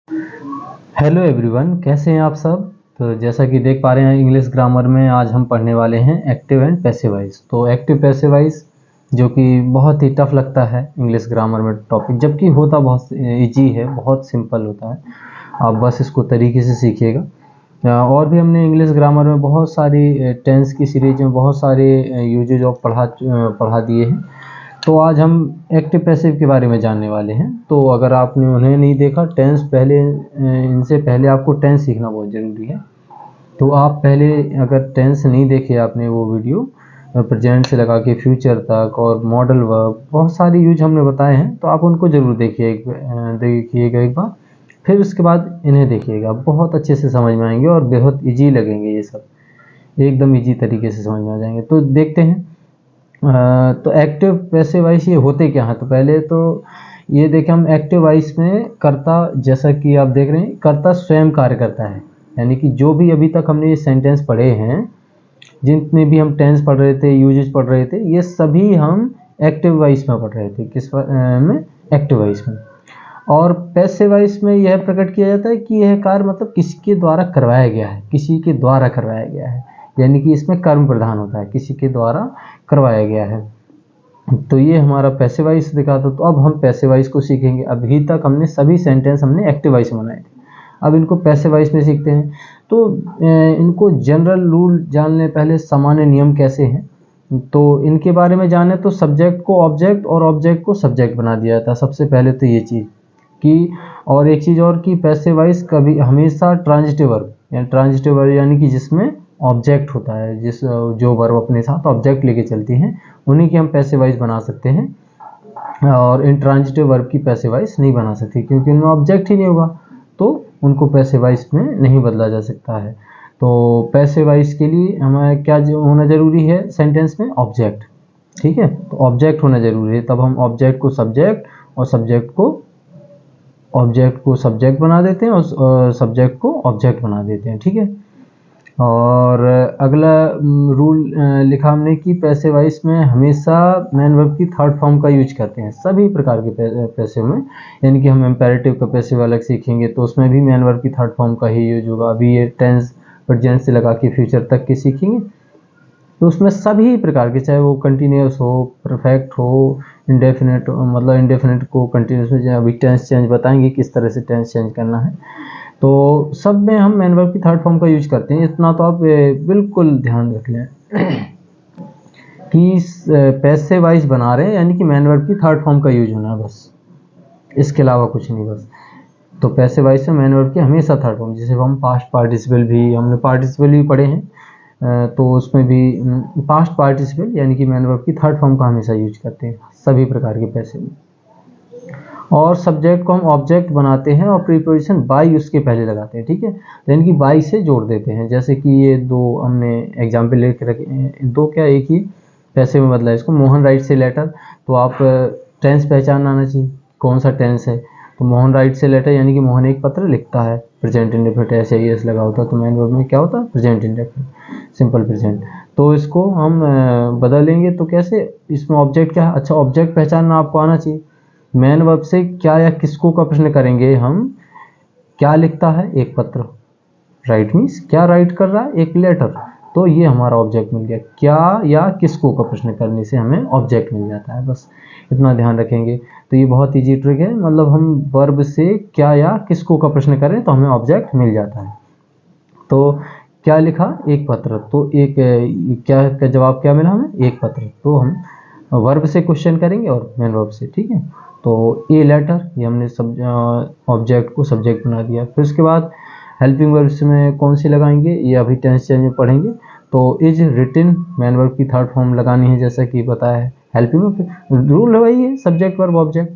Hello everyone, कैसे हैं आप सब। तो जैसा कि देख पा रहे हैं इंग्लिश ग्रामर में आज हम पढ़ने वाले हैं एक्टिव एंड पैसिव वॉइस। तो एक्टिव पैसिव वॉइस जो कि बहुत ही टफ लगता है इंग्लिश ग्रामर में टॉपिक, जबकि होता बहुत इजी है, बहुत सिंपल होता है। आप बस इसको तरीके से सीखिएगा। और भी हमने इंग्लिश ग्रामर में बहुत सारी टेंस की सीरीज में बहुत सारे यूजेज ऑफ पढ़ा दिए हैं। तो आज हम एक्टिव पैसिव के बारे में जानने वाले हैं। तो अगर आपने उन्हें नहीं देखा टेंस पहले, इनसे पहले आपको टेंस सीखना बहुत ज़रूरी है। तो आप पहले अगर टेंस नहीं देखे आपने वो वीडियो, प्रेजेंट से लगा के फ्यूचर तक और मॉडल वर्ब बहुत सारी यूज हमने बताए हैं, तो आप उनको ज़रूर देखिएगा एक बार। फिर उसके बाद इन्हें देखिएगा, बहुत अच्छे से समझ में आएंगे और बहुत ईजी लगेंगे। ये सब एकदम ईजी तरीके से समझ में आ जाएंगे। तो देखते हैं। तो एक्टिव पैसिव वॉइस ये होते क्या हैं। तो पहले तो ये देखें, हम एक्टिव वॉइस में कर्ता, जैसा कि आप देख रहे हैं, कर्ता स्वयं कार्य करता है। यानी कि जो भी अभी तक हमने ये सेंटेंस पढ़े हैं, जितने भी हम टेंस पढ़ रहे थे, यूजेस पढ़ रहे थे, ये सभी हम एक्टिव वॉइस में पढ़ रहे थे। किस में? एक्टिव वॉइस में। और पैसिव वॉइस में यह प्रकट किया जाता है कि यह कार्य मतलब किसके द्वारा करवाया गया है, किसी के द्वारा करवाया गया है। यानी कि इसमें कर्म प्रधान होता है, किसी के द्वारा करवाया गया है। तो ये हमारा पैसिव वॉइस दिखाता। तो अब हम पैसिव वॉइस को सीखेंगे। अभी तक हमने सभी सेंटेंस हमने एक्टिव वॉइस में बनाए थे, अब इनको पैसिव वॉइस में सीखते हैं। तो इनको जनरल रूल जान लें पहले, सामान्य नियम कैसे हैं। तो इनके बारे में जाने तो सब्जेक्ट को ऑब्जेक्ट और ऑब्जेक्ट को सब्जेक्ट बना दिया था सबसे पहले। तो ये चीज़ की, और एक चीज़ और कि पैसिव वॉइस कभी हमेशा ट्रांजिटिव वर्ब यानी कि जिसमें ऑब्जेक्ट होता है, जो वर्ब अपने साथ ऑब्जेक्ट लेके चलती हैं, उन्हीं की हम पैसिव वॉइस बना सकते हैं। और इंट्रांजिटिव वर्ब की पैसिव वॉइस नहीं बना सकती, क्योंकि उनमें ऑब्जेक्ट ही नहीं होगा, तो उनको पैसिव वॉइस में नहीं बदला जा सकता है। तो पैसिव वॉइस के लिए हमें क्या होना जरूरी है सेंटेंस में? ऑब्जेक्ट। ठीक है, तो ऑब्जेक्ट होना जरूरी है। तब हम ऑब्जेक्ट को सब्जेक्ट और सब्जेक्ट को सब्जेक्ट बना देते हैं और सब्जेक्ट को ऑब्जेक्ट बना देते हैं। ठीक है। और अगला रूल लिखा हमने कि पैसिव वॉइस में हमेशा मेन वर्ब की थर्ड फॉर्म का यूज करते हैं सभी प्रकार के पैसिव में। यानी कि हम इम्पेरेटिव का पैसिव अलग सीखेंगे, तो उसमें भी मेन वर्ब की थर्ड फॉर्म का ही यूज होगा। अभी ये टेंस प्रेजेंट से लगा के फ्यूचर तक के सीखेंगे, तो उसमें सभी प्रकार के, चाहे वो कंटिन्यूस हो, परफेक्ट हो, इंडेफिनिट, मतलब इंडेफिनिट को कंटिन्यूस में, अभी टेंस चेंज बताएंगे किस तरह से टेंस चेंज करना है। तो सब में हम मेन वर्ब की थर्ड फॉर्म का यूज करते हैं। इतना तो आप बिल्कुल ध्यान रख लें कि पैसिव वॉइस बना रहे हैं यानी कि मेन वर्ब की थर्ड फॉर्म का यूज होना है, बस इसके अलावा कुछ नहीं। बस तो पैसिव वॉइस में मेन वर्ब की हमेशा थर्ड फॉर्म, जैसे हम पास्ट पार्टिसिपल भी, हमने पार्टिसिपल भी पढ़े हैं, तो उसमें भी पास्ट पार्टिसिपल यानी कि मेन वर्ब की थर्ड फॉर्म का हमेशा यूज करते हैं सभी प्रकार के पैसिव में। और सब्जेक्ट को हम ऑब्जेक्ट बनाते हैं और प्रीपोजिशन बाई उसके पहले लगाते हैं। ठीक है, यानी कि बाई से जोड़ देते हैं। जैसे कि ये दो हमने एग्जाम्पल लेके रखे, दो क्या, एक ही पैसिव में बदला है इसको। मोहन राइट से लेटर, तो आप टेंस पहचान आना चाहिए कौन सा टेंस है। तो मोहन राइट से लेटर यानी कि मोहन एक पत्र लिखता है, प्रेजेंट इंडेफिनिट ऐसे ही एस लगा होता है, तो मेन वर्ब में क्या होता है? Present indefinite, simple present. तो इसको हम बदलेंगे तो कैसे? इसमें ऑब्जेक्ट क्या है? अच्छा, ऑब्जेक्ट पहचानना आपको आना चाहिए। मेन वर्ब से क्या या किसको का प्रश्न करेंगे हम। क्या लिखता है? एक पत्र। राइट मीन्स क्या राइट कर रहा है? एक लेटर। तो ये हमारा ऑब्जेक्ट मिल गया। क्या या किसको का प्रश्न करने से हमें ऑब्जेक्ट मिल जाता है, बस इतना ध्यान रखेंगे। तो ये बहुत ईजी ट्रिक है, मतलब हम वर्ब से क्या या किसको का प्रश्न करें तो हमें ऑब्जेक्ट मिल जाता है। तो क्या लिखा? एक पत्र। तो एक क्या का जवाब क्या मिला हमें? एक पत्र। तो हम वर्ब से क्वेश्चन करेंगे और मेन वर्ब से। ठीक है, तो ए लेटर, ये हमने ऑब्जेक्ट को सब्जेक्ट बना दिया। फिर उसके बाद हेल्पिंग वर्ब्स में कौन सी लगाएंगे, ये अभी टेंस चेंज में पढ़ेंगे। तो इज रिटन मेन वर्ब की थर्ड फॉर्म लगानी है, जैसा कि बताया है। हेल्पिंग वर्ब रूल वही है, सब्जेक्ट वर्ब ऑब्जेक्ट।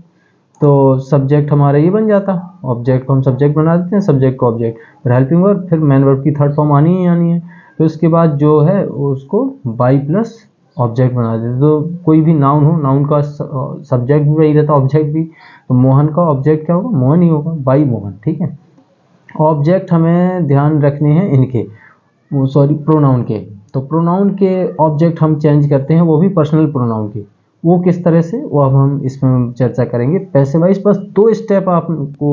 तो सब्जेक्ट हमारा ये बन जाता, ऑब्जेक्ट को हम सब्जेक्ट बना देते हैं, सब्जेक्ट को ऑब्जेक्ट, फिर हेल्पिंग वर्ब, फिर मेन वर्ब की थर्ड फॉर्म आनी ही आनी है। फिर उसके बाद जो है उसको बाई प्लस ऑब्जेक्ट बना देते। तो कोई भी नाउन हो, नाउन का सब्जेक्ट भी वही रहता, ऑब्जेक्ट भी। तो मोहन का ऑब्जेक्ट क्या होगा? मोहन ही होगा, बाई मोहन। ठीक है, ऑब्जेक्ट हमें ध्यान रखने हैं इनके, सॉरी प्रोनाउन के। तो प्रोनाउन के ऑब्जेक्ट हम चेंज करते हैं, वो भी पर्सनल प्रोनाउन के। वो किस तरह से, वो अब हम इसमें चर्चा करेंगे। पैसिव वॉइस बस 2 स्टेप आपको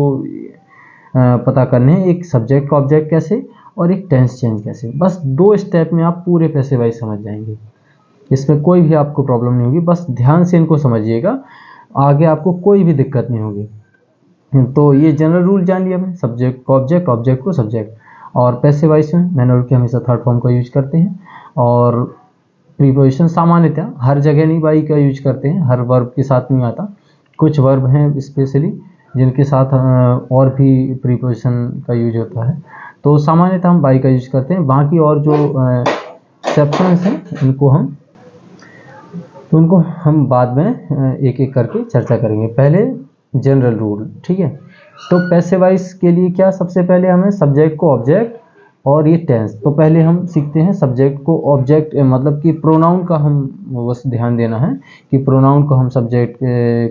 पता करने हैं, एक सब्जेक्ट का ऑब्जेक्ट कैसे और एक टेंस चेंज कैसे। बस 2 स्टेप में आप पूरे पैसिव वॉइस समझ जाएंगे, इसमें कोई भी आपको प्रॉब्लम नहीं होगी। बस ध्यान से इनको समझिएगा, आगे आपको कोई भी दिक्कत नहीं होगी। तो ये जनरल रूल जान लिया हमने, सब्जेक्ट को ऑब्जेक्ट, ऑब्जेक्ट को सब्जेक्ट। और पैसिव वॉइस में मैनर के हमेशा थर्ड फॉर्म का यूज करते हैं, और प्रीपोजिशन सामान्यतः हर जगह नहीं बाई का यूज करते हैं, हर वर्ब के साथ नहीं आता। कुछ वर्ब हैं स्पेशली जिनके साथ और भी प्रीपोजिशन का यूज होता है, तो सामान्यतः हम बाई का यूज करते हैं। बाकी और जो एक्सेप्शंस हैं उनको हम बाद में एक एक करके चर्चा करेंगे। पहले जनरल रूल, ठीक है। तो पैसिव वॉइस के लिए क्या, सबसे पहले हमें सब्जेक्ट को ऑब्जेक्ट और ये टेंस। तो पहले हम सीखते हैं सब्जेक्ट को ऑब्जेक्ट, मतलब कि प्रोनाउन का हम बस ध्यान देना है कि प्रोनाउन को हम सब्जेक्ट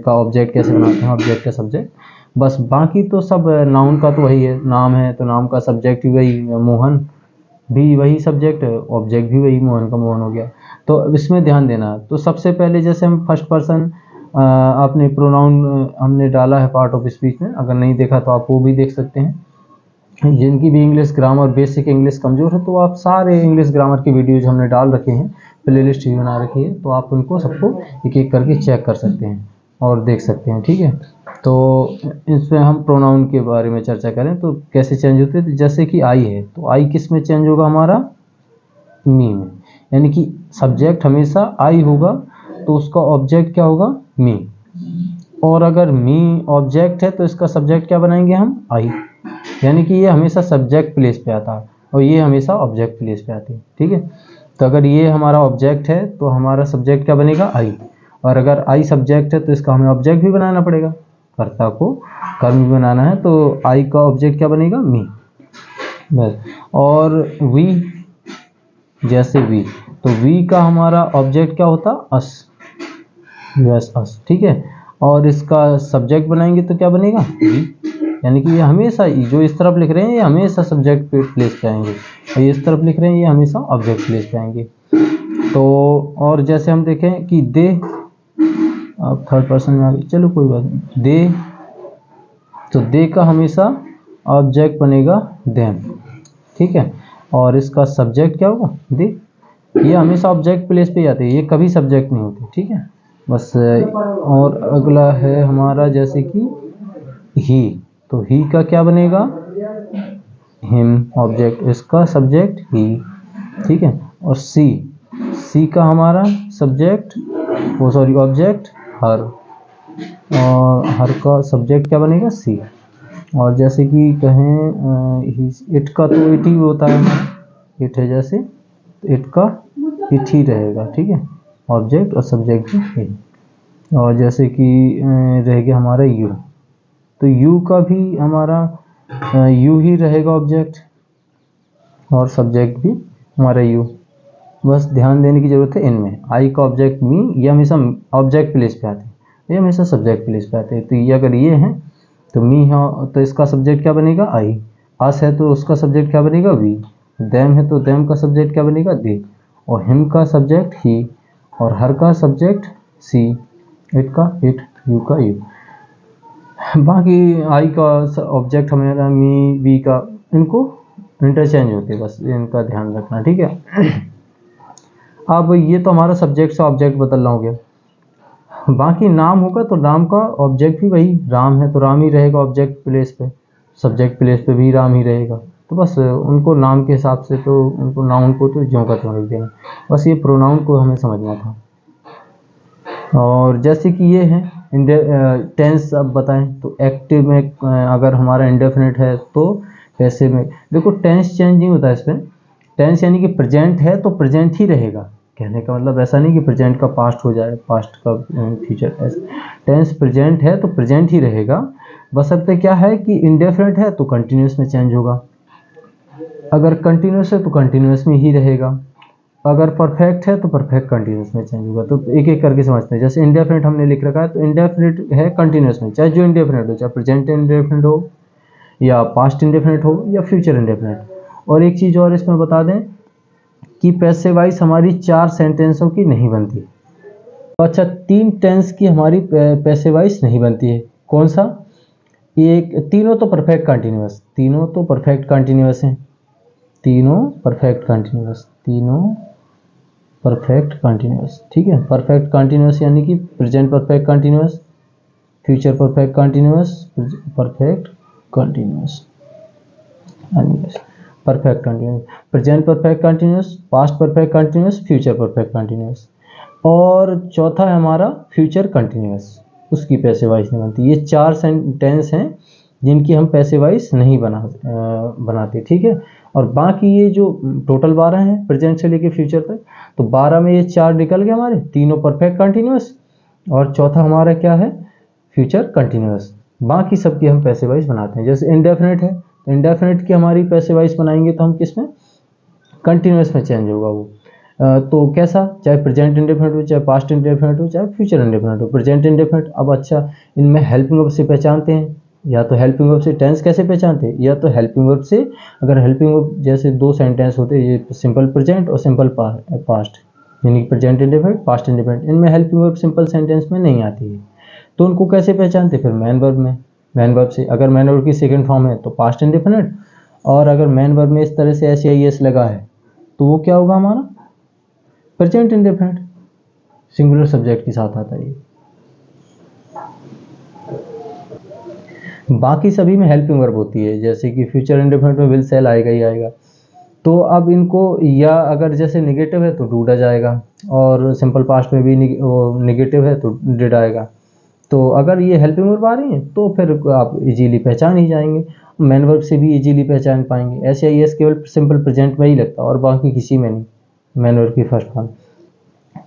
का ऑब्जेक्ट कैसे बनाते हैं, ऑब्जेक्ट का सब्जेक्ट। बस बाकी तो सब नाउन का तो वही है, नाम है तो नाम का सब्जेक्ट भी वही, मोहन भी वही सब्जेक्ट, ऑब्जेक्ट भी वही, मोहन का मोहन हो गया। तो इसमें ध्यान देना। तो सबसे पहले जैसे हम फर्स्ट पर्सन अपने प्रोनाउन हमने डाला है पार्ट ऑफ स्पीच में, अगर नहीं देखा तो आप वो भी देख सकते हैं। जिनकी भी इंग्लिश ग्रामर, बेसिक इंग्लिश कमज़ोर है, तो आप सारे इंग्लिश ग्रामर की वीडियोज हमने डाल रखे हैं, प्लेलिस्ट भी बना रखी है, तो आप उनको सबको एक एक करके चेक कर सकते हैं और देख सकते हैं, ठीक है। तो इसमें हम प्रोनाउन के बारे में चर्चा करें तो कैसे चेंज होते हैं। तो जैसे कि आई है, तो आई किस में चेंज होगा, हमारा मी में, यानी कि सब्जेक्ट हमेशा आई होगा तो उसका ऑब्जेक्ट क्या होगा, मी। और अगर मी ऑब्जेक्ट है तो इसका सब्जेक्ट क्या बनाएंगे हम, आई। यानी कि ये हमेशा सब्जेक्ट प्लेस पे आता है और ये हमेशा ऑब्जेक्ट प्लेस पे आती है, ठीक है। तो अगर ये हमारा ऑब्जेक्ट है तो हमारा सब्जेक्ट क्या बनेगा, आई। और अगर आई सब्जेक्ट है तो इसका हमें ऑब्जेक्ट भी बनाना पड़ेगा, कर्ता को कर्म भी बनाना है, तो आई का ऑब्जेक्ट क्या बनेगा, मी, बस। और वी, जैसे वी, तो वी का हमारा ऑब्जेक्ट क्या होता, अस, यस अस, ठीक है। और इसका सब्जेक्ट बनाएंगे तो क्या बनेगा, वी। यानी कि ये हमेशा, जो इस तरफ लिख रहे हैं ये हमेशा सब्जेक्ट पे प्लेस पे आएंगे, और ये इस तरफ लिख रहे हैं ये हमेशा ऑब्जेक्ट प्लेस पे आएंगे। तो और जैसे हम देखें कि दे, अब थर्ड पर्सन में आ गए, चलो कोई बात नहीं, दे, तो दे का हमेशा ऑब्जेक्ट बनेगा देम, ठीक है। और इसका सब्जेक्ट क्या होगा, दे। ये हमेशा ऑब्जेक्ट प्लेस पे आते हैं, ये कभी सब्जेक्ट नहीं होते, ठीक है, बस। और अगला है हमारा जैसे कि ही, तो ही का क्या बनेगा, हिम, ऑब्जेक्ट, इसका सब्जेक्ट ही, ठीक है। और सी, सी का हमारा सब्जेक्ट, वो सॉरी ऑब्जेक्ट हर, और हर का सब्जेक्ट क्या बनेगा, सी। और जैसे कि कहें इट का, तो इट ही होता है, इट है जैसे, तो इट का इट ही रहेगा, ठीक है, ऑब्जेक्ट और सब्जेक्ट भी। और जैसे कि रह गया हमारा यू, तो यू का भी हमारा यू ही रहेगा ऑब्जेक्ट, और सब्जेक्ट भी हमारा यू। बस ध्यान देने की ज़रूरत है इनमें, आई का ऑब्जेक्ट मी, ये हमेशा ऑब्जेक्ट प्लेस पे आते हैं, ये हमेशा सब्जेक्ट प्लेस पे आते हैं। तो ये अगर ये हैं तो मी है तो इसका सब्जेक्ट क्या बनेगा, आई। अस है तो उसका सब्जेक्ट क्या बनेगा, वी। देम है तो देम का सब्जेक्ट क्या बनेगा, दे। और हिम का सब्जेक्ट ही, और हर का सब्जेक्ट सी, इट का इट, यू का यू। बाकी आई का ऑब्जेक्ट हमारा मी, वी का, इनको इंटरचेंज होते हैं, बस इनका ध्यान रखना, ठीक है। अब ये तो हमारा सब्जेक्ट से ऑब्जेक्ट बदलना हो गया। बाकी नाम होगा तो नाम का ऑब्जेक्ट भी वही, राम है तो राम ही रहेगा ऑब्जेक्ट प्लेस पे, सब्जेक्ट प्लेस पे भी राम ही रहेगा। तो बस उनको नाम के हिसाब से, तो उनको नाउन को तो ज्यों का त्यों रख देना, बस ये प्रोनाउन को हमें समझना था। और जैसे कि ये है टेंस, अब बताएं तो एक्टिव में अगर हमारा इंडेफिनिट है तो पैसिव में, देखो टेंस चेंज नहीं होता इसमें। टेंस यानी कि प्रेजेंट है तो प्रेजेंट ही रहेगा, कहने का मतलब ऐसा नहीं कि प्रेजेंट का पास्ट हो जाए, पास्ट का फ्यूचर, ऐसा। टेंस प्रेजेंट है तो प्रेजेंट ही रहेगा, बशर्ते क्या है कि इंडेफिनिट है तो कंटिन्यूस में चेंज होगा, अगर कंटिन्यूस है तो कंटिन्यूस में ही रहेगा, अगर परफेक्ट है तो परफेक्ट कंटिन्यूस में चेंज होगा। तो एक एक करके समझते हैं। जैसे इंडेफिनिट हमने लिख रखा है, तो इंडेफिनिट है कंटिन्यूस में, चाहे जो इंडेफिनिट हो, चाहे प्रेजेंट इंडेफिनिट हो या पास्ट इंडेफिनिट हो या फ्यूचर इंडेफिनिट। और एक चीज़ और इसमें बता दें कि पैसिव वॉइस हमारी 4 सेंटेंसों की नहीं बनती। अच्छा, 3 टेंस की हमारी पैसिव वॉइस नहीं बनती है। कौन सा, ये तीनों तो परफेक्ट कंटिन्यूअस, तीनों तो परफेक्ट कंटिन्यूअस हैं, तीनों परफेक्ट कंटिन्यूअस, तीनों परफेक्ट कंटिन्यूअस, ठीक है। परफेक्ट कंटिन्यूअस यानी कि present perfect continuous, future perfect continuous, perfect continuous, perfect continuous, present perfect continuous, past perfect continuous, future perfect continuous. और चौथा है हमारा फ्यूचर कंटिन्यूअस, उसकी पैसिव वॉइस नहीं बनती। ये 4 सेंटेंस हैं जिनकी हम पैसिव वॉइस नहीं बनाते, ठीक है। और बाकी ये जो टोटल 12 हैं प्रेजेंट से लेके फ्यूचर तक, तो 12 में ये 4 निकल गए हमारे, तीनों परफेक्ट कंटिन्यूअस और चौथा हमारा क्या है, फ्यूचर कंटिन्यूअस। बाकी सबकी हम पैसिव वॉइस बनाते हैं। जैसे इंडेफिनिट है, तो इंडेफिनिट की हमारी पैसिव वॉइस बनाएंगे तो हम किस में, कंटिन्यूअस में चेंज होगा वो। तो कैसा, चाहे प्रेजेंट इंडेफिनिट हो, चाहे पास्ट इंडेफिनिट हो, चाहे फ्यूचर इंडेफिनिट हो। प्रेजेंट इंडेफिनिट, अब अच्छा इनमें हेल्पिंग वर्ब से पहचानते हैं, या तो हेल्पिंग वर्ब से टेंस कैसे पहचानते हैं, या तो हेल्पिंग वर्ब से, अगर हेल्पिंग वर्ब जैसे 2 सेंटेंस होते हैं, ये सिंपल प्रेजेंट और सिंपल पास्ट, यानी प्रेजेंट इंडेफिनिट, पास्ट इंडेफिनिट, इनमें हेल्पिंग वर्ब सिंपल सेंटेंस में नहीं आती है, तो उनको कैसे पहचानते, फिर मैन वर्ब में, मैन वर्ब से। अगर मैन वर्ब की सेकंड फॉर्म है तो पास्ट इंडेफिनिट, और अगर मैन वर्ब में इस तरह से एस लगा है तो वो क्या होगा हमारा, प्रेजेंट इंडेफिनिट, सिंगुलर सब्जेक्ट के साथ आता है ये। बाकी सभी में हेल्पिंग वर्ब होती है, जैसे कि फ्यूचर इंडेफिनिट में विल सेल आएगा ही आएगा। तो अब इनको, या अगर जैसे निगेटिव है तो डूड आ जाएगा, और सिंपल पास्ट में भी निगेटिव है तो डिड आएगा। तो अगर ये हेल्पिंग वर्ब आ रही है तो फिर आप इजीली पहचान ही जाएंगे, मैन वर्ब से भी इजीली पहचान पाएंगे। एस केवल सिंपल प्रेजेंट में ही लगता है और बाकी किसी में नहीं, मैन वर्ब की फर्स्ट फॉर्म।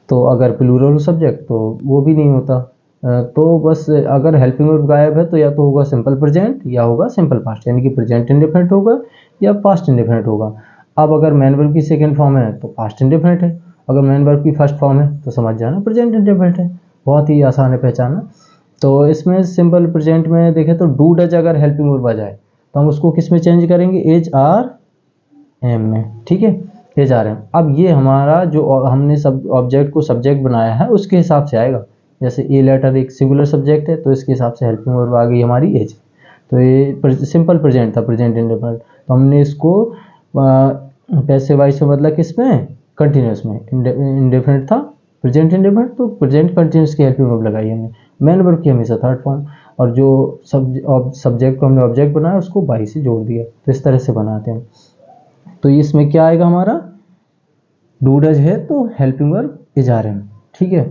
तो अगर प्लूरल हो सब्जेक्ट तो वो भी नहीं होता। तो बस अगर हेल्पिंग वर्ब गायब है तो या तो होगा सिंपल प्रेजेंट या होगा सिंपल पास्ट, यानी कि प्रेजेंट इंडेफिनिट होगा या पास्ट इंडेफिनिट होगा। अब अगर मैन वर्ब की सेकंड फॉर्म है तो पास्ट इंडेफिनिट है, अगर मैन वर्ब की फर्स्ट फॉर्म है तो समझ जाना प्रेजेंट इंडेफिनिट है। बहुत ही आसान है पहचानना। तो इसमें सिंपल प्रेजेंट में देखें तो डू डज अगर हेल्पिंग वर्ब आ जाए तो हम उसको किस में चेंज करेंगे, एज आर एम में, ठीक है, एज आर एम। अब ये हमारा जो हमने सब ऑब्जेक्ट को सब्जेक्ट बनाया है उसके हिसाब से आएगा। जैसे ए लेटर एक सिंगुलर सब्जेक्ट है तो इसके हिसाब से हेल्पिंग वर्ब आ गई हमारी एज। तो ये सिंपल प्रेजेंट था, प्रेजेंट इंडेफिनिट, तो हमने इसको पैसिव वॉइस में बदला किस में, कंटिन्यूअस में। इंडेफिनिट था प्रेजेंट इंडेफिनिट, तो प्रेजेंट कंटिन्यूअस की हेल्पिंग वर्ब लगाई हमने। मैन वर्ब की हमेशा थर्ड फॉर्म, और जो सब्जेक्ट को हमने ऑब्जेक्ट बनाया उसको बाई से जोड़ दिया, तो इस तरह से बनाते हैं। तो इसमें क्या आएगा हमारा, डू डज है तो helping verb is are am, ठीक है।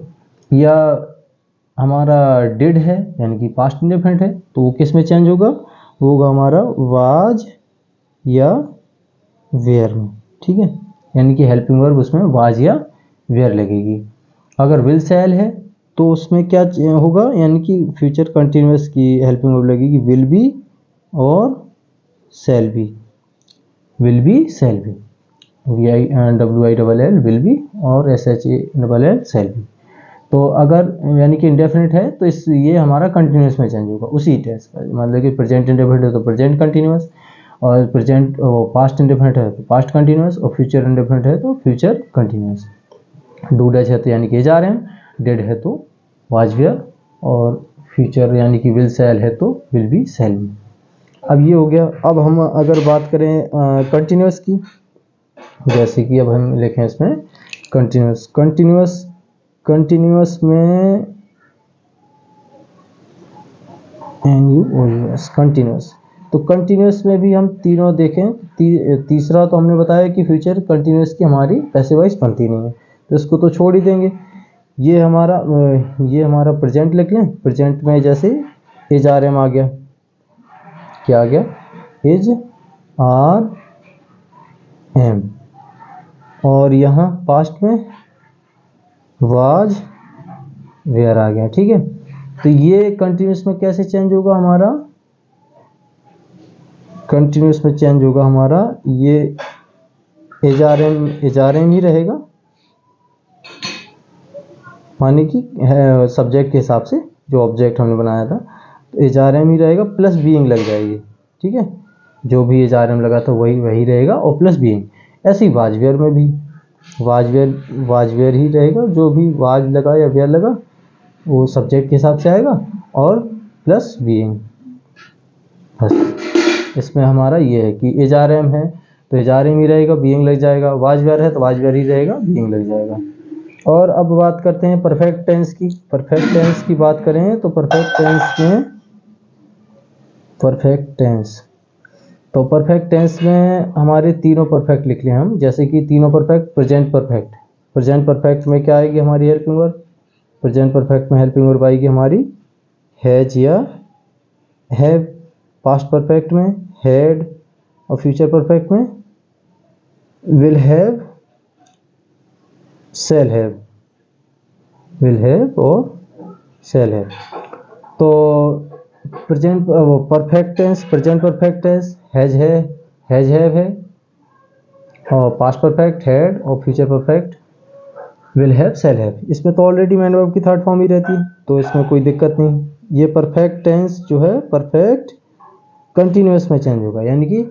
या हमारा डिड है यानी कि पास्ट इंडेफिनिट है तो वो किस में चेंज होगा, वो होगा हमारा वाज या वेयर में, ठीक है, यानी कि हेल्पिंग वर्ब उसमें वाज या वेयर लगेगी। अगर विल सेल है तो उसमें क्या होगा, यानी कि फ्यूचर कंटिन्यूअस की हेल्पिंग वर्ब लगेगी विल बी और shall be, will be shall be, WILL will be और SHALL सेल बी। तो अगर यानी कि इंडेफिनिट है तो ये हमारा कंटिन्यूअस में चेंज होगा उसी टेंस का, मतलब कि प्रेजेंट इंडेफिनिट है तो प्रेजेंट कंटिन्यूअस, और प्रेजेंट पास्ट इंडेफिनिट है तो पास्ट कंटिन्यूअस, और फ्यूचर इंडेफिनिट है तो फ्यूचर कंटिन्यूअस। डू डज है तो यानी कि जा रहे हैं, डेड है तो वाज वेयर, और फ्यूचर यानी कि विल सेल है तो विल बी सेल बी। अब ये हो गया। अब हम अगर बात करें कंटिन्यूअस की, जैसे कि अब हम लिखें इसमें कंटिन्यूअस, कंटिन्यूअस में NUOUS कंटिन्यूअस। तो कंटिन्यूअस में भी हम तीनों देखें, तीसरा तो हमने बताया कि फ्यूचर कंटिन्यूअस की हमारी पैसिव वॉइस बनती नहीं है तो इसको तो छोड़ ही देंगे। ये हमारा प्रेजेंट लिख लें। प्रेजेंट में जैसे एज आर एम आ गया, क्या आ गया, एज आर एम, और यहाँ पास्ट में वाज वेयर आ गया, ठीक है। तो ये कंटिन्यूअस में कैसे चेंज होगा हमारा, कंटिन्यूअस में चेंज होगा हमारा ये एज आर एम ही रहेगा, माने कि सब्जेक्ट के हिसाब से जो ऑब्जेक्ट हमने बनाया था तो एज आर एम ही रहेगा, प्लस बीइंग लग जाएगी, ठीक है, जो भी एज आर एम लगा था वही रहेगा और प्लस बीइंग। ऐसे ही वाजवेयर में भी वाजवेयर ही रहेगा, जो भी वाज लगा या वेयर लगा वो सब्जेक्ट के हिसाब से आएगा और प्लस बीइंग। फर्स्ट। इसमें हमारा ये है कि इज आर एम है तो इज आर एम ही रहेगा, बीइंग लग जाएगा। वाज वेयर है तो वाज वेयर ही रहेगा, बीइंग लग जाएगा। और अब बात करते हैं परफेक्ट टेंस की। परफेक्ट टेंस की बात करें तो परफेक्ट टेंस में परफेक्ट टेंस में हमारे तीनों परफेक्ट लिख लें हम, जैसे कि तीनों perfect. Present perfect, present perfect में क्या आएगी हमारी हेल्पिंग वर्ब? प्रेजेंट परफेक्ट में हेल्पिंग वर्ब आएगी हमारी हैज या हैव। पास्ट परफेक्ट में हैड और फ्यूचर परफेक्ट में will have, shall have. Will have और शैल हैव। तो present perfect tense, present perfect tense has है, हैज हैव है, और पास्ट परफेक्ट हैड और future perfect will have, shall have. इसमें तो ऑलरेडी मैन वर्ब की थर्ड फॉर्म ही रहती है, तो इसमें कोई दिक्कत नहीं। ये परफेक्ट टेंस जो है परफेक्ट कंटिन्यूअस में चेंज होगा, यानी कि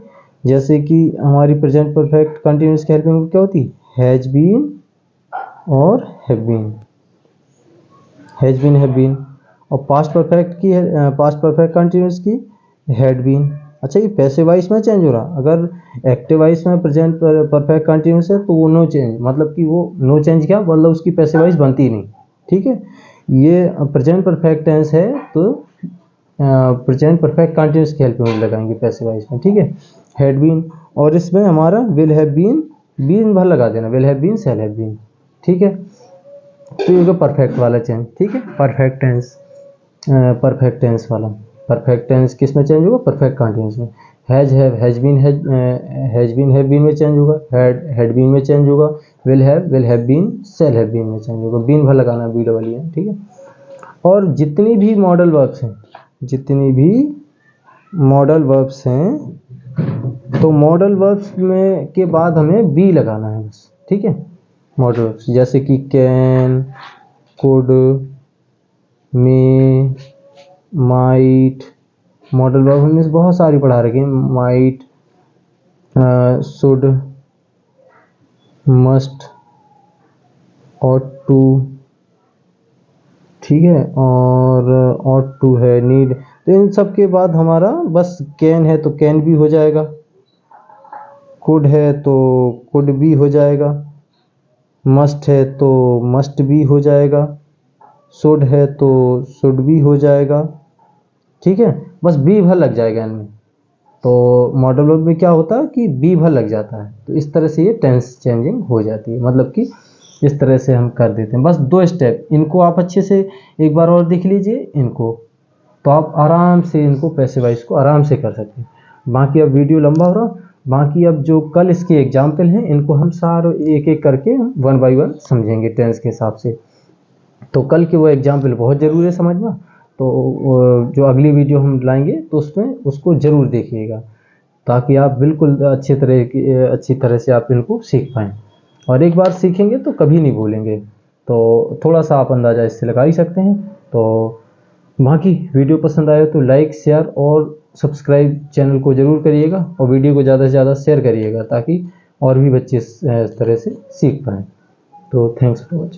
जैसे कि हमारी प्रेजेंट परफेक्ट कंटिन्यूअस की हेल्पिंग वर्ब क्या होती है? हैज बीन और have been, has been, have been. और पास्ट परफेक्ट कंटिन्यूअस की हैड बीन। अच्छा, ये पैसिव वॉइस में चेंज हो रहा। अगर एक्टिव वॉइस में प्रेजेंट परफेक्ट कंटिन्यूअस है तो वो नो चेंज, मतलब कि वो नो चेंज क्या, मतलब उसकी पैसिव वॉइस बनती ही नहीं। ठीक है, ये प्रेजेंट परफेक्ट टेंस है तो प्रेजेंट परफेक्ट कंटिन्यूअस की हेल्पिंग वर्ब लगाएंगे पैसिव वॉइस में। ठीक है, हैड बीन। और इसमें हमारा विल हैव बीन, बीन भर लगा देना, will have been, shall have been. ठीक है, तो ये परफेक्ट वाला चेंज। ठीक है, परफेक्ट टेंस, परफेक्ट टेंस वाला। परफेक्ट टेंस किस में चेंज होगा? परफेक्ट कंटिन्यूअस में। Has have, has been, has been, have been में चेंज होगा। हैड बीन में चेंज होगा। Will have been, shall have been में चेंज होगा। बीन भर लगाना, बी डबल ई है। ठीक है, और जितनी भी मॉडल वर्ब्स हैं, जितनी भी मॉडल वर्ब्स हैं, तो मॉडल वर्ब्स में के बाद हमें बी लगाना है बस। ठीक है, मॉडल वर्ब्स जैसे कि can, could, may, might. Modal verb हमने बहुत सारी पढ़ा रखी हैं, might, should, must, ought to. ठीक है, और ऑट टू है, नीड। तो इन सब के बाद हमारा बस कैन है तो कैन भी हो जाएगा, कुड है तो कुड भी हो जाएगा, मस्ट है तो मस्ट भी हो जाएगा, शुड है तो शुड भी हो जाएगा। ठीक है, बस बी भर लग जाएगा इनमें। तो मॉडल वर्ब में क्या होता है कि बी भर लग जाता है, तो इस तरह से ये टेंस चेंजिंग हो जाती है, मतलब कि इस तरह से हम कर देते हैं। बस 2 स्टेप, इनको आप अच्छे से एक बार और देख लीजिए इनको, तो आप आराम से इनको पैसिव वॉइस को आराम से कर सकते हैं। बाकी अब वीडियो लंबा हो रहा, बाकी अब जो कल इसके एग्जाम्पल हैं इनको हम सारे एक एक करके 1 बाय 1 समझेंगे टेंस के हिसाब से। तो कल के वो एग्जाम्पल बहुत ज़रूरी है समझना, तो जो अगली वीडियो हम लाएंगे तो उसमें उसको ज़रूर देखिएगा, ताकि आप बिल्कुल अच्छी तरह से आप इनको सीख पाएँ। और एक बार सीखेंगे तो कभी नहीं भूलेंगे, तो थोड़ा सा आप अंदाज़ा इससे लगा ही सकते हैं। तो बाकी वीडियो पसंद आए तो लाइक, शेयर और सब्सक्राइब चैनल को ज़रूर करिएगा, और वीडियो को ज़्यादा से ज़्यादा शेयर करिएगा, ताकि और भी बच्चे इस तरह से सीख पाएँ। तो थैंक्स फॉर वॉचिंग।